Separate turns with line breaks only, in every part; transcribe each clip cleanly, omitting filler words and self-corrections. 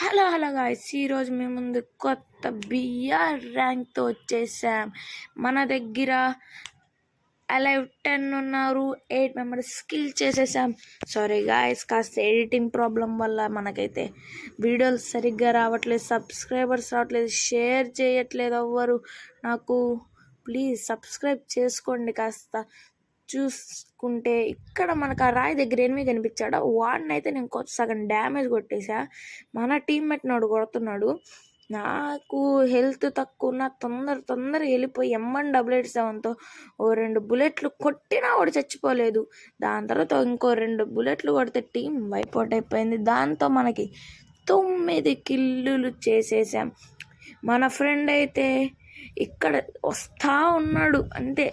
Hello guys, ఈరోజు మేము ముందు కొత్త బిఆర్ ర్యాంక్తో వచ్చేసాం. మన దగ్గర అలైవ్ 10 ఉన్నారు, 8 మెంబర్స్ స్కిల్ చేసేసాం. సారీ గాయ్స్, కాస్త ఎడిటింగ్ ప్రాబ్లం వల్ల మనకైతే వీడియోలు సరిగ్గా రావట్లేదు, సబ్స్క్రైబర్స్ రావట్లేదు, షేర్ చేయట్లేదు ఎవ్వరు. నాకు ప్లీజ్ సబ్స్క్రైబ్ చేసుకోండి. కాస్త చూసుకుంటే ఇక్కడ మనకు ఆ రాయి దగ్గర ఎనిమిది కనిపించాడు, వాడిని అయితే నేను సగం డ్యామేజ్ కొట్టేసా. మన టీమ్మేట్ నాడు కొడుతున్నాడు. నాకు హెల్త్ తక్కువ ఉన్న తొందర వెళ్ళిపోయి M187తో ఓ 2 బుల్లెట్లు కొట్టినా వాడు చచ్చిపోలేదు. దాని తర్వాత ఇంకో 2 బుల్లెట్లు కొడితే టీం వైపౌట్ అయిపోయింది. దాంతో మనకి 9 కిల్లులు చేసేసాం. మన ఫ్రెండ్ అయితే ఇక్కడ వస్తా ఉన్నాడు. అంటే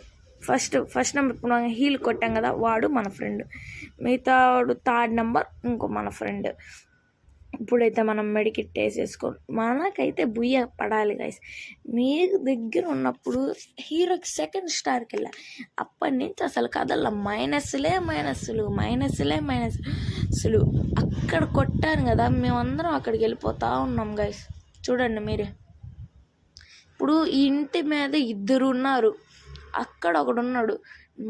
ఫస్ట్ నెంబర్ ఇప్పుడు మనం హీల్ కొట్టాం కదా, వాడు మన ఫ్రెండ్. మిగతా వాడు 3rd నెంబర్ ఇంకో మన ఫ్రెండ్. ఇప్పుడైతే మనం మెడికిట్ వేసేసుకో, మనకైతే బుయ్య పడాలి గైస్. మీ దగ్గర ఉన్నప్పుడు హీరోకి 2nd స్టార్కి వెళ్ళా, అప్పటి నుంచి అసలు కదల్లా మైనస్లే అక్కడ కొట్టాను కదా, మేమందరం అక్కడికి వెళ్ళిపోతా ఉన్నాం గైస్. చూడండి మీరే. ఇప్పుడు ఈ ఇంటి మీద 2 ఉన్నారు, అక్కడ ఒకడు ఉన్నాడు.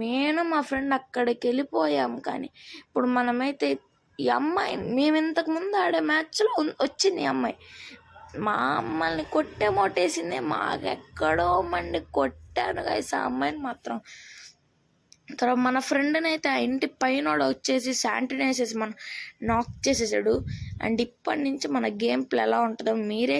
నేను మా ఫ్రెండ్ అక్కడికి వెళ్ళిపోయాం. కానీ ఇప్పుడు మనమైతే ఈ అమ్మాయి, మేము ఇంతకుముందు ఆడే మ్యాచ్లో వచ్చింది ఈ అమ్మాయి, మమ్మల్ని కొట్టే మోటేసింది. మాకెక్కడో మండి కొట్టాను గైస్ ఆ అమ్మాయిని మాత్రం. తర్వాత మన ఫ్రెండ్ని అయితే ఆ ఇంటి పైన వచ్చేసి శాంటిని వేసేసి మనం నాక్ చేసేసాడు. అండ్ ఇప్పటి నుంచి మన గేమ్ ప్లే ఎలా ఉంటుందో మీరే